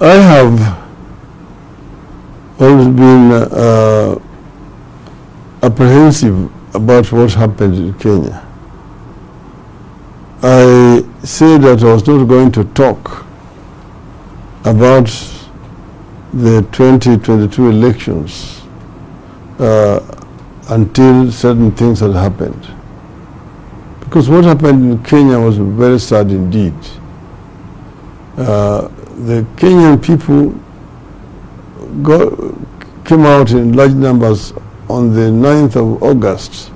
I have always been apprehensive about what happened in Kenya. I said that I was not going to talk about the 2022 elections until certain things had happened. Because what happened in Kenya was very sad indeed. The Kenyan people came out in large numbers on the 9th of August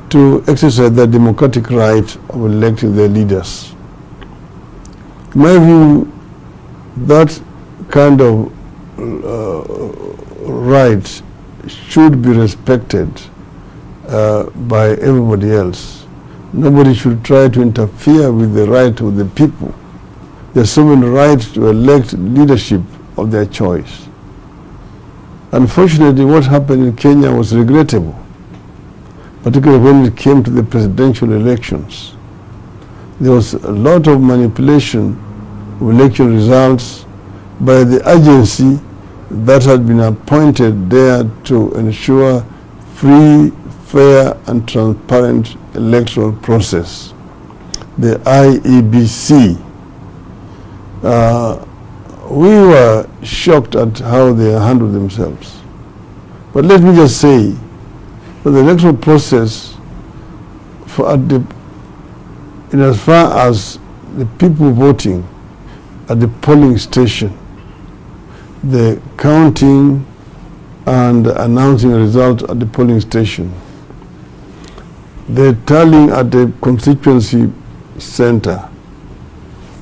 to exercise their democratic right of electing their leaders. In my view, that kind of right should be respected by everybody else. Nobody should try to interfere with the right of the people. There's sovereign right to elect leadership of their choice. Unfortunately, what happened in Kenya was regrettable, particularly when it came to the presidential elections. There was a lot of manipulation of election results by the agency that had been appointed there to ensure free, fair, and transparent electoral process, the IEBC. We were shocked at how they handled themselves. But let me just say that the electoral process, in as far as the people voting at the polling station, the counting and announcing a result at the polling station, the tallying at the constituency center,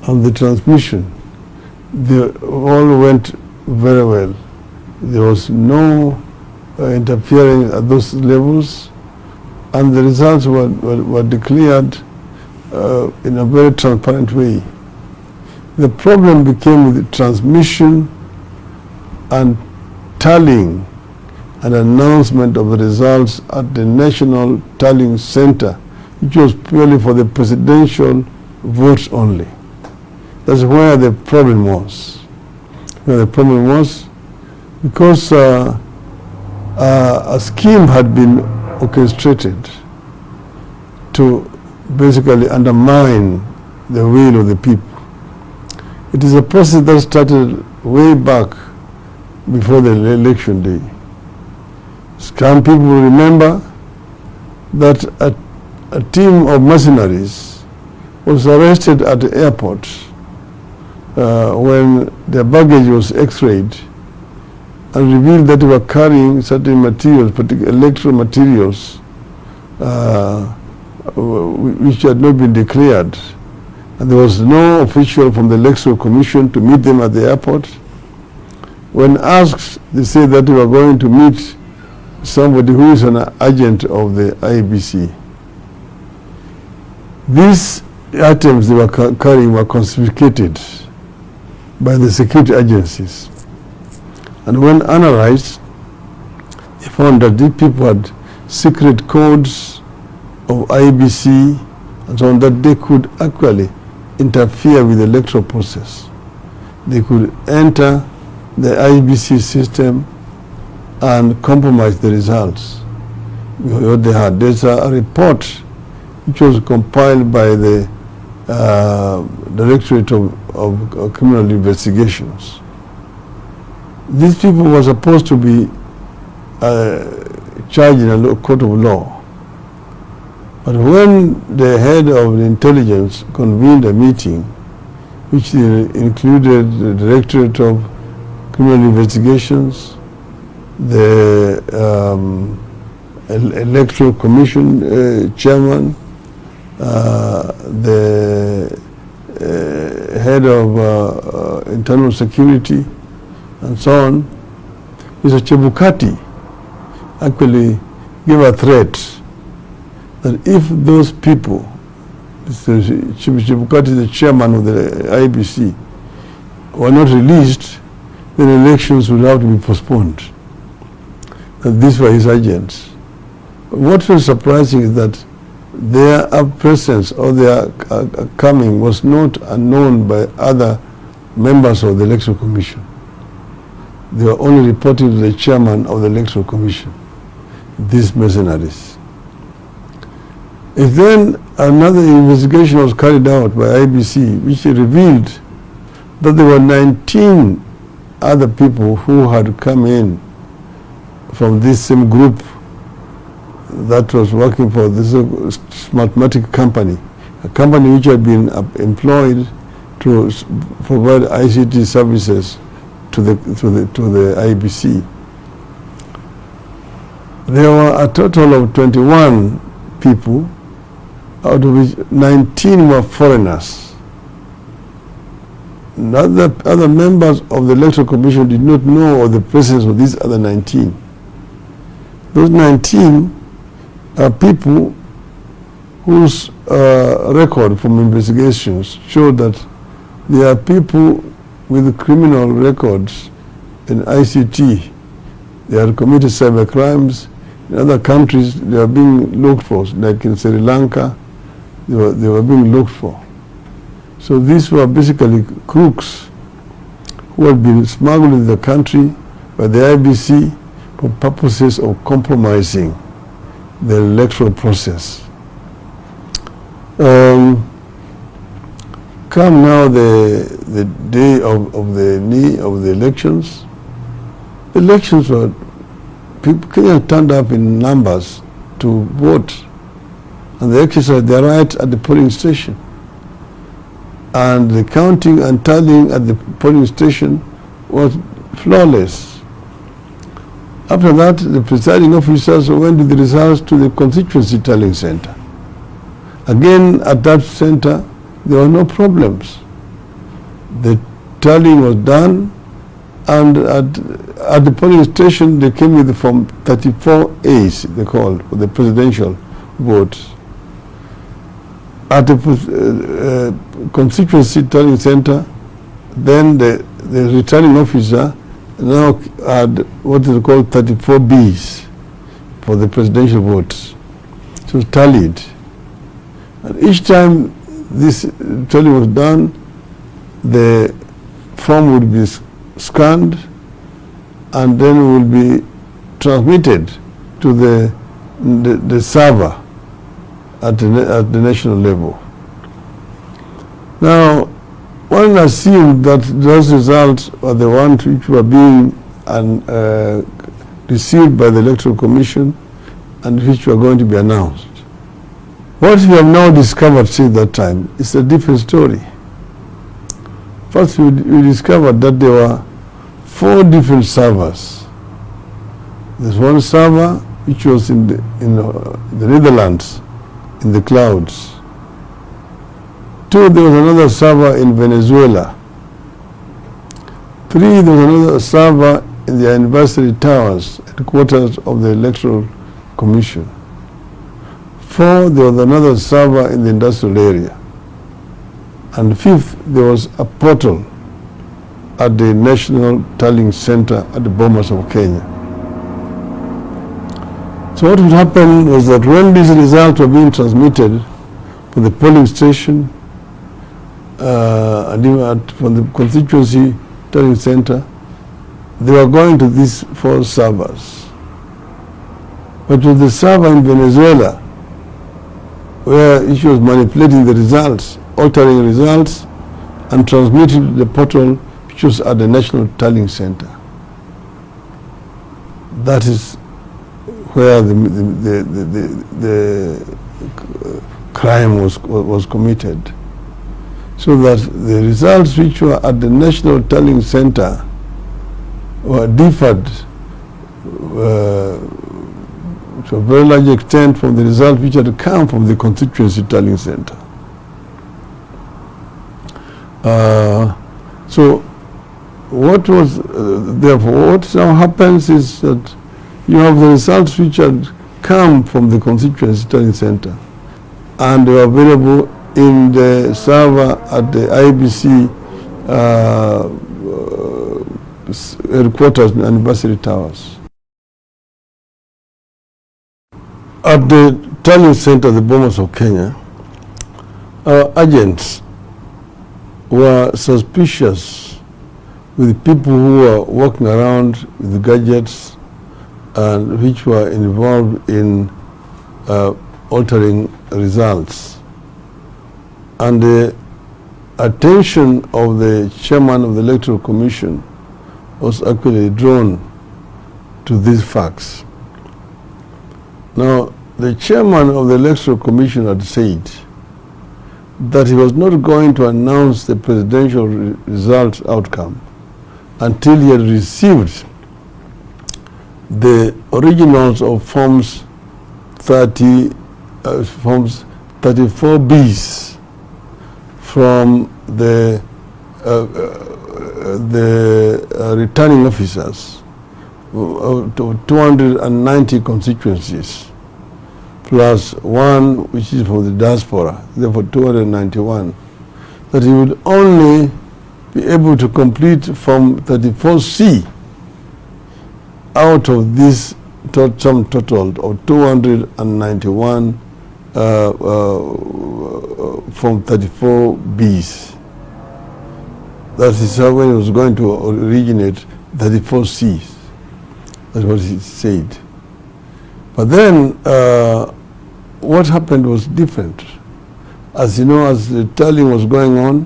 and the transmission, they all went very well. There was no interfering at those levels, and the results were declared in a very transparent way. The problem became with the transmission and tallying and announcement of the results at the National Tallying Center, which was purely for the presidential votes only. That's where the problem was. Where the problem was because a scheme had been orchestrated to basically undermine the will of the people. It is a process that started way back before the election day. Some people remember that a team of mercenaries was arrested at the airport when their baggage was x-rayed and revealed that they were carrying certain materials, particularly electoral materials, which had not been declared. And there was no official from the Electoral Commission to meet them at the airport. When asked, they said that they were going to meet somebody who is an agent of the IEBC. These items they were carrying were confiscated by the security agencies. And when analyzed, they found that these people had secret codes of IEBC and so on, that they could actually interfere with the electoral process. They could enter the IEBC system and compromise the results. What they had, there's a report which was compiled by the Directorate of Criminal Investigations. These people were supposed to be charged in a court of law. But when the head of the intelligence convened a meeting, which included the Directorate of Criminal Investigations, the Electoral Commission chairman, the head of internal security, and so on, Mr. Chebukati actually gave a threat that if those people, Mr. Chebukati, the chairman of the IEBC, were not released, then elections would have to be postponed. And these were his agents. What was surprising is that their presence or their coming was not known by other members of the Electoral Commission. They were only reporting to the chairman of the Electoral Commission, these mercenaries. And then another investigation was carried out by IBC, which revealed that there were 19 other people who had come in from this same group that was working for this mathematic company, a company which had been employed to provide ICT services to the IBC. There were a total of 21 people, out of which 19 were foreigners. Other members of the Electoral Commission did not know of the presence of these other 19. Those 19 are people whose record from investigations showed that they are people with criminal records in ICT. They have committed cyber crimes. In other countries, they are being looked for, like in Sri Lanka, they were being looked for. So these were basically crooks who had been smuggled into the country by the IBC for purposes of compromising the electoral process. Come now the day of the elections. The elections were, Kenyans turned up in numbers to vote, and they exercised their right at the polling station. And the counting and tallying at the polling station was flawless. After that, the presiding officers went with the results to the constituency tallying center. Again, at that center, there were no problems. The tallying was done, and at the polling station, they came with the Form 34As, they called, for the presidential votes. At the constituency tallying center, then the returning officer now had what is called 34Bs for the presidential votes. It was tallied. And each time this tallying was done, the form would be scanned and then would be transmitted to the server at the national level. Now, one assumed that those results are the ones which were being received by the Electoral Commission and which were going to be announced. What we have now discovered since that time is a different story. First, we discovered that there were 4 different servers. There's one server which was in the Netherlands, in the clouds. 2, there was another server in Venezuela. 3, there was another server in the anniversary towers, headquarters of the Electoral Commission. 4, there was another server in the industrial area. And 5th, there was a portal at the National Tallying Center at the Bomas of Kenya. So what would happen was that when these results were being transmitted from the polling station and even from the constituency tallying center, they were going to these 4 servers. But with the server in Venezuela, where she was manipulating the results, altering results, and transmitting to the portal which was at the National Tallying Center. That is where the crime was committed. So that the results which were at the National Tallying Center were differed to a very large extent from the results which had come from the constituency tallying center. So what was therefore what now happens is that you have the results which had come from the constituency tallying center and they were available in the server at the IBC headquarters in Anniversary Towers. At the tallying center, the Bomas of Kenya, our agents were suspicious with people who were walking around with gadgets and which were involved in altering results. And the attention of the chairman of the Electoral Commission was actually drawn to these facts. Now, the chairman of the Electoral Commission had said that he was not going to announce the presidential result outcome until he had received the originals of forms 34Bs from the returning officers to 290 constituencies, plus one which is for the diaspora, therefore 291, that he would only be able to complete Form 34C out of this sum total of 291 Form 34Bs. That is how when he was going to originate 34Cs. That's what he said. But then what happened was different. As you know, as the tallying was going on,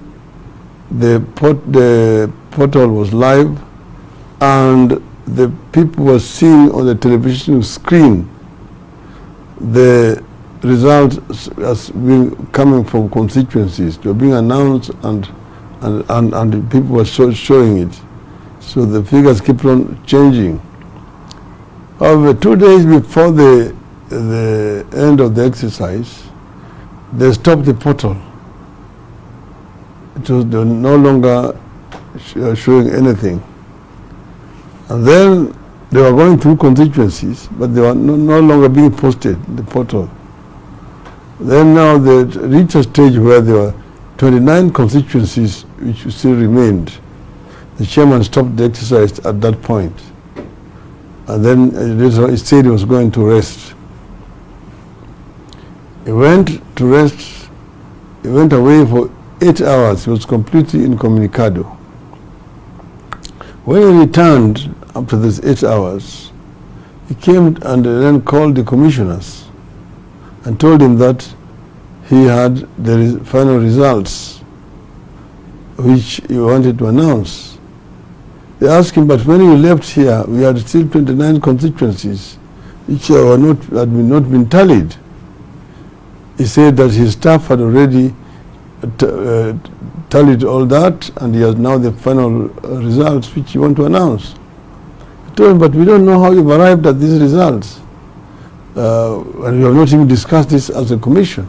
the portal was live, and the people were seeing on the television screen the results as being coming from constituencies. They were being announced, and the people were showing it. So the figures kept on changing. However, 2 days before the end of the exercise, they stopped the portal. It was no longer showing anything. And then they were going through constituencies, but they were no longer being posted in the portal. Then now they reached a stage where there were 29 constituencies which still remained. The chairman stopped the exercise at that point. And then he said he was going to rest. He went to rest. He went away for 8 hours. He was completely incommunicado. When he returned after these 8 hours, he came and then called the commissioners and told him that he had the final results which he wanted to announce. They asked him, but when you left here, we had still 29 constituencies which had not been tallied. He said that his staff had already tallied all that, and he has now the final results which he want to announce. He told him, but we don't know how you've arrived at these results. And we have not even discussed this as a commission.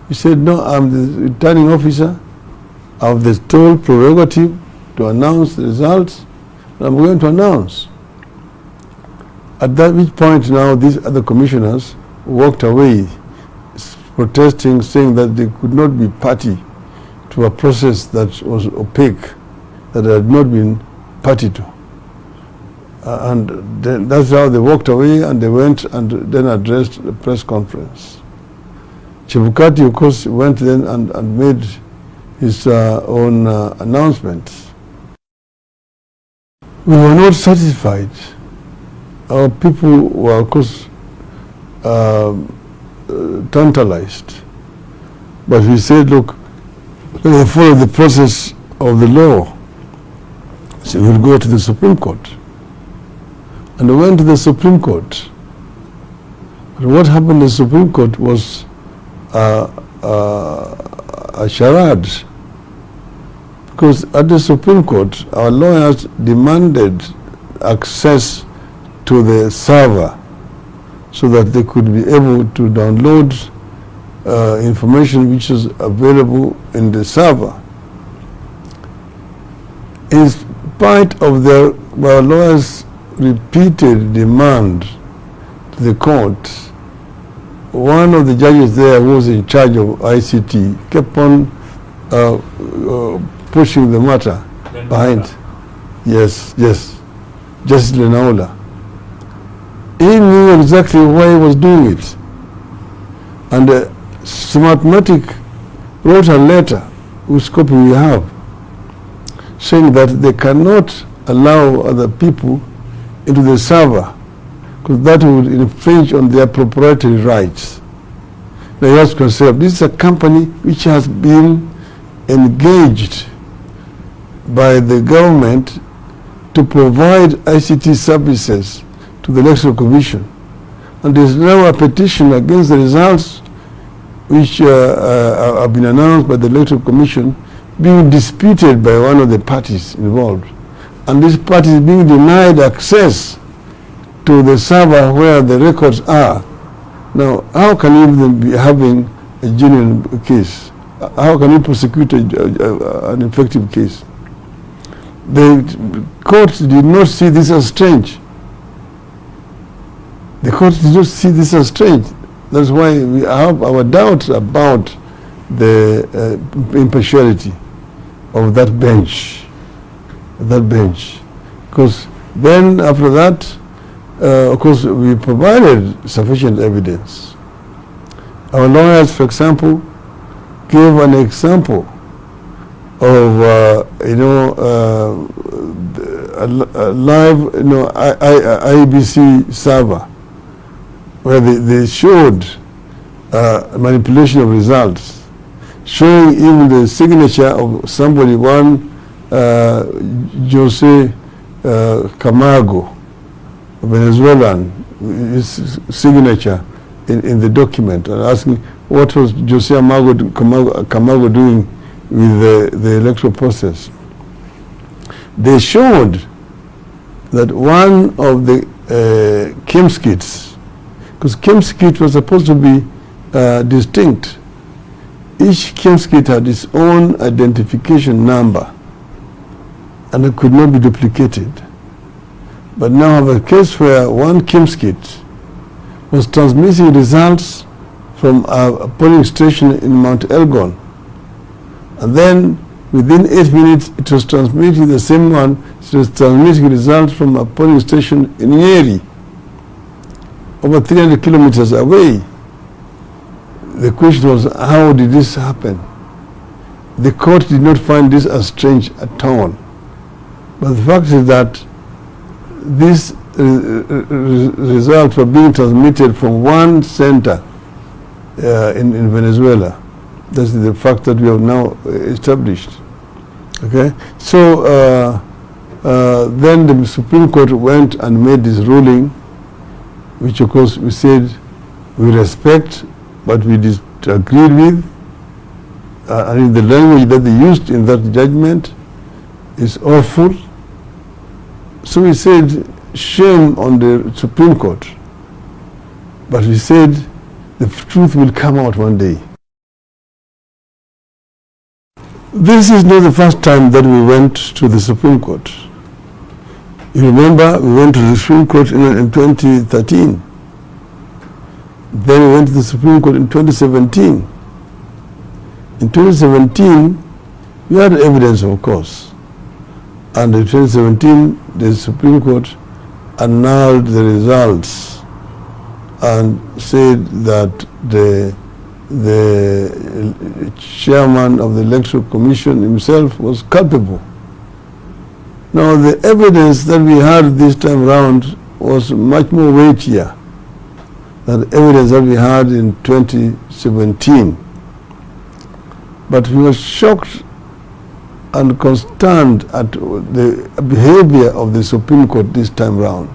He said, no, I'm the returning officer. I have the sole prerogative to announce the results, and I'm going to announce. At that which point now these other commissioners walked away, protesting, saying that they could not be party to a process that was opaque, that had not been party to. And then that's how they walked away, and they went and then addressed the press conference. Chebukati, of course, went then and made his own announcement. We were not satisfied. Our people were, of course, tantalized. But we said, look, we follow the process of the law. So we'll go to the Supreme Court. And we went to the Supreme Court. But what happened in the Supreme Court was a charade. Because at the Supreme Court, our lawyers demanded access to the server so that they could be able to download information which is available in the server. In spite of our lawyers' repeated demand to the court, one of the judges there who was in charge of ICT kept on pushing the matter behind. Yes, Justice Lenaula. He knew exactly why he was doing it. And Smartmatic wrote a letter whose copy we have, saying that they cannot allow other people into the server because that would infringe on their proprietary rights. Now you ask yourself, this is a company which has been engaged by the government to provide ICT services to the Electoral Commission, and there is now a petition against the results which have been announced by the Electoral Commission being disputed by one of the parties involved, and this party is being denied access to the server where the records are. Now, how can you even be having a genuine case? How can you prosecute an effective case? The court did not see this as strange. The court did not see this as strange. That's why we have our doubts about the impartiality of that bench. Because then after that, of course, we provided sufficient evidence. Our lawyers, for example, gave an example of a live IBC server where they showed manipulation of results, showing even the signature of somebody, one Jose Camargo, Venezuelan, his signature in the document, and asking what was Jose Camargo doing with the electoral process. They showed that one of the Kim's kits, because Kim's kit was supposed to be distinct. Each Kim's kit had its own identification number and it could not be duplicated. But now I have a case where one Kim's kit was transmitting results from a polling station in Mount Elgon, and then within 8 minutes it was transmitting the same one. It was transmitting results from a polling station in Nyeri, over 300 kilometers away. The question was, how did this happen? The court did not find this as strange at all. But the fact is that these results were being transmitted from one center in Venezuela. That's the fact that we have now established. Okay, so then the Supreme Court went and made this ruling, which of course we said we respect, but we disagreed with. And the language that they used in that judgment is awful. So we said, shame on the Supreme Court. But we said, the truth will come out one day. This is not the first time that we went to the Supreme Court. You remember, we went to the Supreme Court in 2013. Then we went to the Supreme Court in 2017. In 2017, we had evidence, of course. And in 2017, the Supreme Court annulled the results and said that the chairman of the Electoral Commission himself was culpable. Now, the evidence that we had this time around was much more weightier than the evidence that we had in 2017. But we were shocked and consterned at the behavior of the Supreme Court this time round.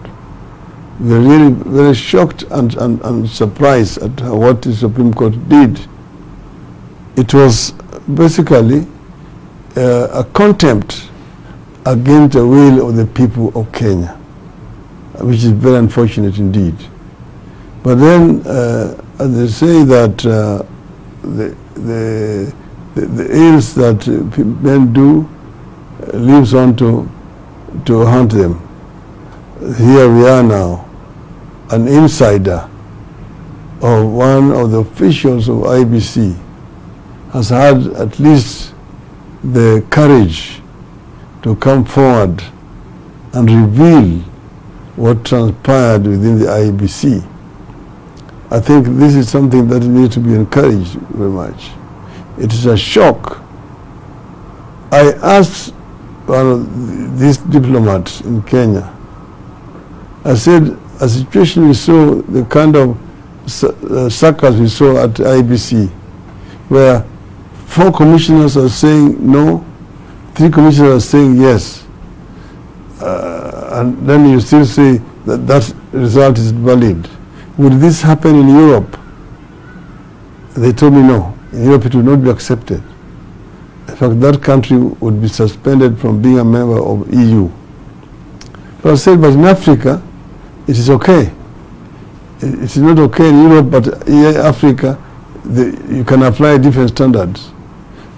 We were really very shocked and surprised at what the Supreme Court did. It was basically a contempt against the will of the people of Kenya, which is very unfortunate indeed. But then, as they say that the ills that men do lives on to haunt them. Here we are now, an insider of one of the officials of IBC has had at least the courage to come forward and reveal what transpired within the IBC. I think this is something that needs to be encouraged very much. It is a shock I asked one of these diplomats in Kenya, I said, a situation we saw, the kind of circus we saw at IBC, where 4 commissioners are saying no, 3 commissioners are saying yes, and then you still say that that result is valid. Would this happen in Europe? They told me no. In Europe it would not be accepted. In fact, that country would be suspended from being a member of EU. So I said, but in Africa, it is okay. It is not okay in Europe, but in Africa, you can apply different standards.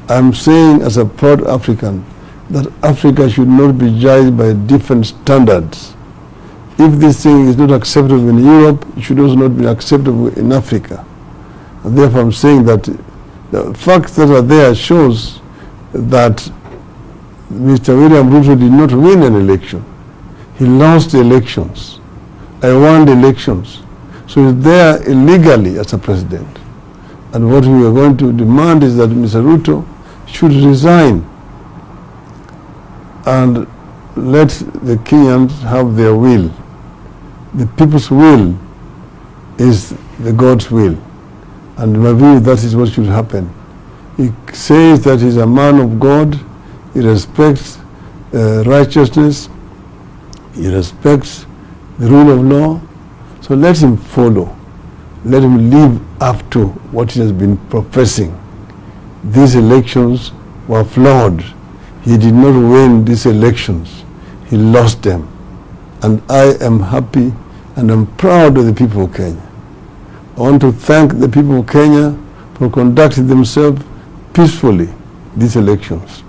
I'm saying as a proud African that Africa should not be judged by different standards. If this thing is not acceptable in Europe, it should also not be acceptable in Africa. And therefore I'm saying that the facts that are there shows that Mr. William Ruto did not win an election. He lost the elections. I won the elections. So he's there illegally as a president. And what we are going to demand is that Mr. Ruto should resign and let the Kenyans have their will. The people's will is the God's will. And in my view, that is what should happen. He says that he's a man of God. He respects righteousness. He respects the rule of law. So let him follow. Let him live up to what he has been professing. These elections were flawed. He did not win these elections. He lost them. And I am happy and I'm proud of the people of Kenya. I want to thank the people of Kenya for conducting themselves peacefully these elections.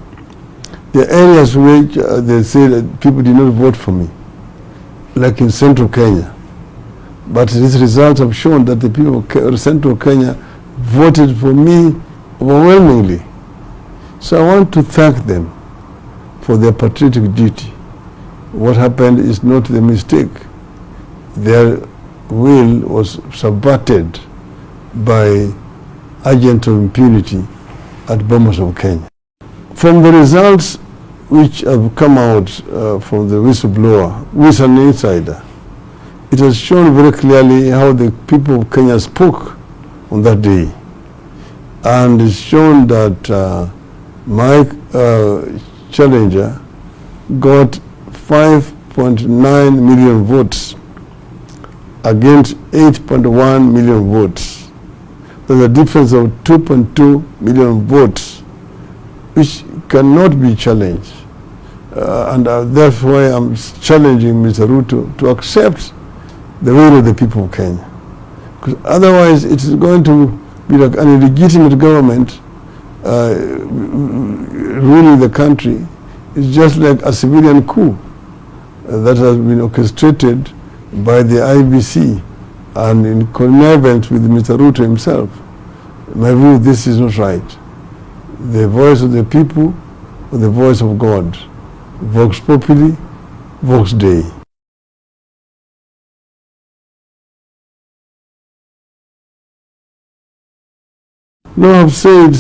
There are areas which they say that people did not vote for me, like in central Kenya. But these results have shown that the people of central Kenya voted for me overwhelmingly. So I want to thank them for their patriotic duty. What happened is not the mistake. Their will was subverted by agents of impunity at Bomas of Kenya. From the results which have come out from the whistleblower, who is an insider, it has shown very clearly how the people of Kenya spoke on that day. And it's shown that my challenger got 5.9 million votes against 8.1 million votes. There's a difference of 2.2 million votes, which cannot be challenged. And that's why I'm challenging Mr. Ruto to accept the will of the people of Kenya. Because otherwise it is going to be like an illegitimate government ruling the country. It's just like a civilian coup that has been orchestrated by the IBC and in connivance with Mr. Ruto himself. In my view, this is not right. The voice of the people or the voice of God. Vox populi, vox Dei. Now I've said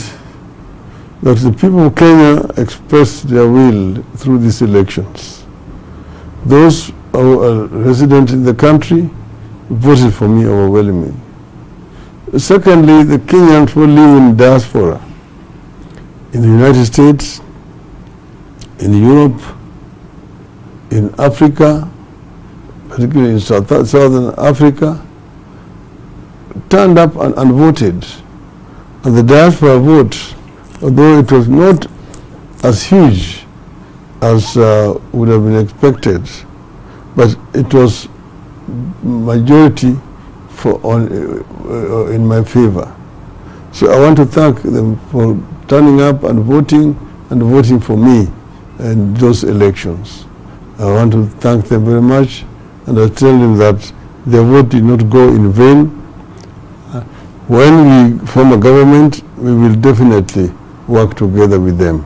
that the people of Kenya expressed their will through these elections. Those who are resident in the country voted for me overwhelmingly. Secondly, the Kenyans who live in diaspora, in the United States, in Europe, in Africa, particularly in Southern Africa, turned up and voted. And the diaspora vote, although it was not as huge as would have been expected, but it was majority in my favor. So I want to thank them for turning up and voting for me in those elections. I want to thank them very much, and I tell them that their vote did not go in vain. When we form a government, we will definitely work together with them.